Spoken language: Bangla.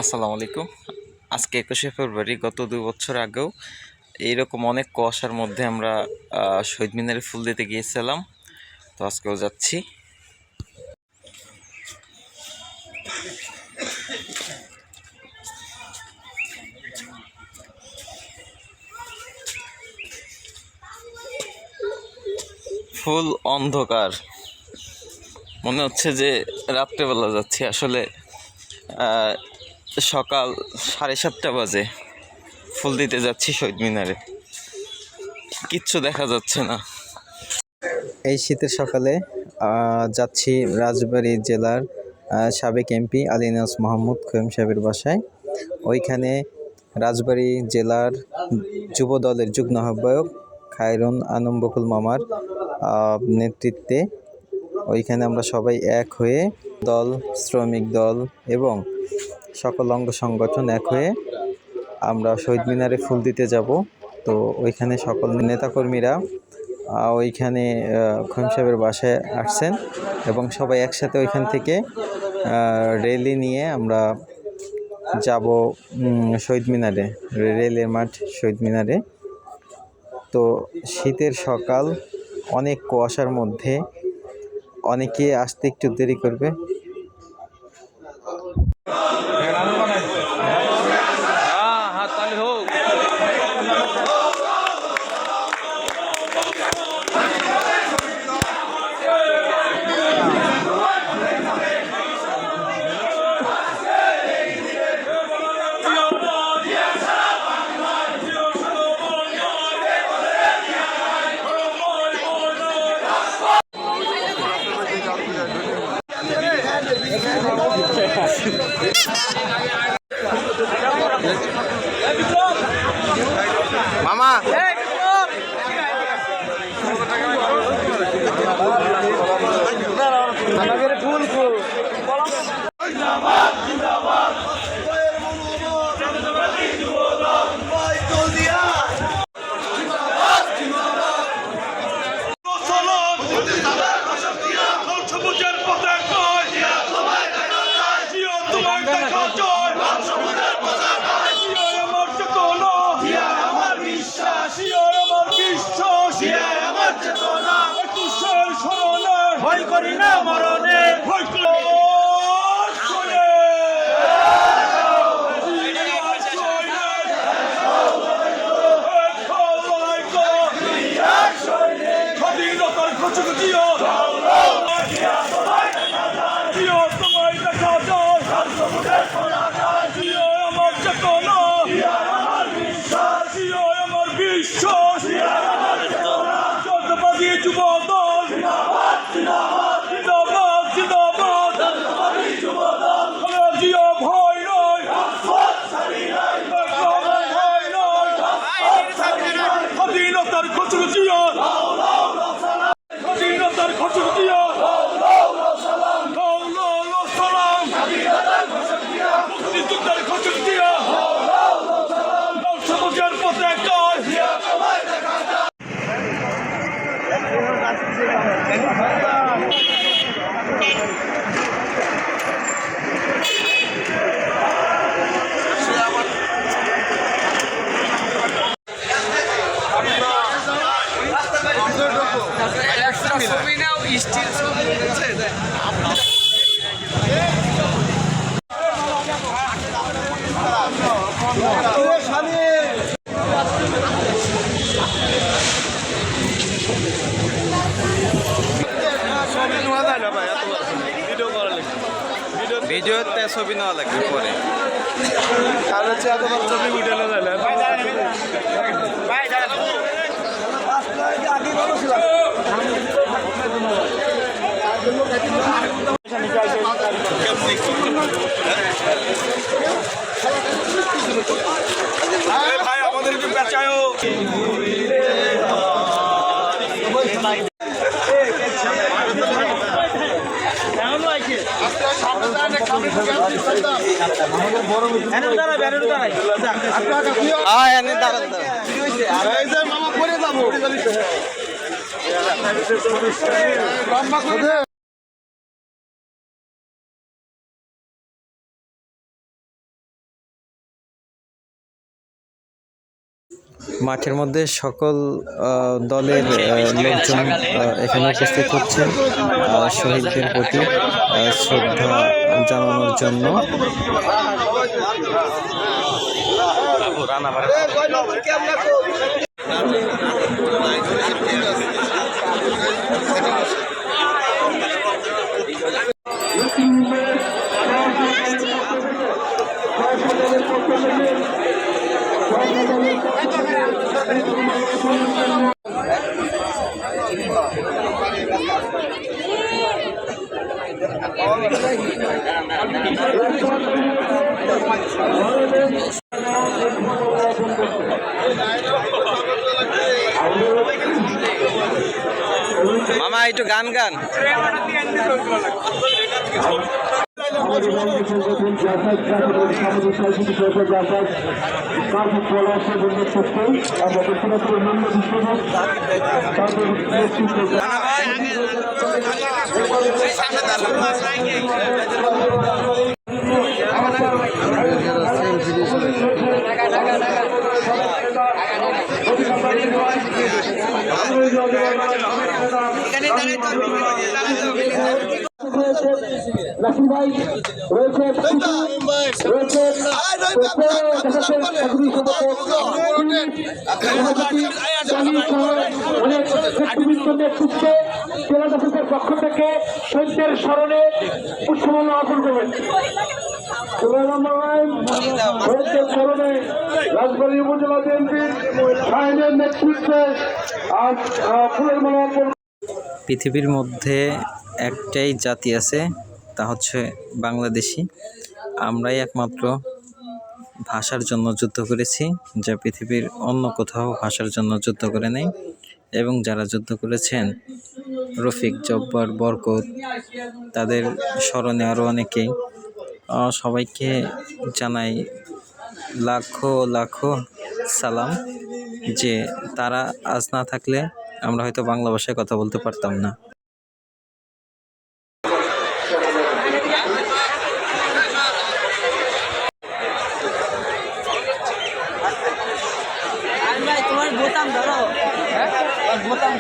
আসসালামু আলাইকুম। আজকে 21শে ফেব্রুয়ারি। গত 2 বছর আগেও এইরকম অনেক কুয়াশার মধ্যে আমরা শহীদ মিনারে ফুল দিতে গিয়েছিলাম। তো আজকেও যাচ্ছি। ফুল অন্ধকার, মনে হচ্ছে যে রাত্রেবেলা যাচ্ছি। আসলে সকাল 7:30 বাজে ফুল দিতে যাচ্ছি শহীদ মিনারে, কিচ্ছু দেখা যাচ্ছে না। এই শীতের সকালে যাচ্ছি রাজবাড়ী জেলার সাবেক এমপি আলী ইলিয়াস মোহাম্মদ খোয়েম সাহেবের বাসায়। ওইখানে রাজবাড়ী জেলার যুব দলের যুগ্ম আহ্বায়ক খায়রুন আনম বকুল মামার নেতৃত্বে ওইখানে আমরা সবাই এক হয়ে দল, শ্রমিক দল এবং সকল অঙ্গ সংগঠন এক হয়ে আমরা শহীদ মিনারে ফুল দিতে যাব। তো ওইখানে সকল নেতাকর্মীরা ওইখানে খোয়েম সাহেবের বাসায় আসছেন এবং সবাই একসাথে ওইখান থেকে র্যালি নিয়ে আমরা যাব শহীদ মিনারে, রেলের মাঠ শহীদ মিনারে। তো শীতের সকাল, অনেক কুয়াশার মধ্যে অনেকে আসতে একটু দেরি করবে। মামা ভয় করি না মরণে, ভয় করি স্বাধীনতার খচুকিও তোমায় দেখা যায়, আমার চেতনা, আমার বিশ্বাস, সত্যবাদী যুব দল, জিন্দাবাদ জিন্দাবাদ, জিয়া ভয় নয়, ভয় নয়, স্বাধীনতার খচুর জিয়া, স্বাধীনতার খচুর জিয়া, মুক্তিযুদ্ধের খচুর জিয়া, সবুজের পতাকা ছবি নাও, স্টিল ছবি ভিডিওতে ছবি নেওয়া লাগবে পরে, আর হচ্ছে এত ছবি উঠে না যায় ভাই, আমাদের একটু বেচায়ও। মামা করে যাবো। মাঠের মধ্যে সকল দলের লোকজন এখানে উপস্থিত হচ্ছেন শহীদদের প্রতি শ্রদ্ধা জানানোর জন্য। মামা একটু গান গান। পক্ষ থেকে শহীদদের স্মরণে পুষ্পমাল্য অর্পণ করবেন। শহীদদের স্মরণে রাজবাড়ী উপজেলা বিএনপির শাহিনের নেতৃত্বে আজ ফুলের মালা অর্পণ। পৃথিবীর মধ্যে একটাই জাতি আছে, তা হচ্ছে বাংলাদেশি। আমরাই একমাত্র ভাষার জন্য যুদ্ধ করেছি, যা পৃথিবীর অন্য কোথাও ভাষার জন্য যুদ্ধ করে নেই। এবং যারা যুদ্ধ করেছেন, রফিক, জব্বার, বরকত, তাদের স্মরণে আরও অনেকেই। সবাইকে জানাই লাখো লাখো সালাম, যে তারা আজ না থাকলে আমরা হয়তো বাংলা ভাষায় কথা বলতে পারতাম না। তোমার বোতাম ধরো, বোতাম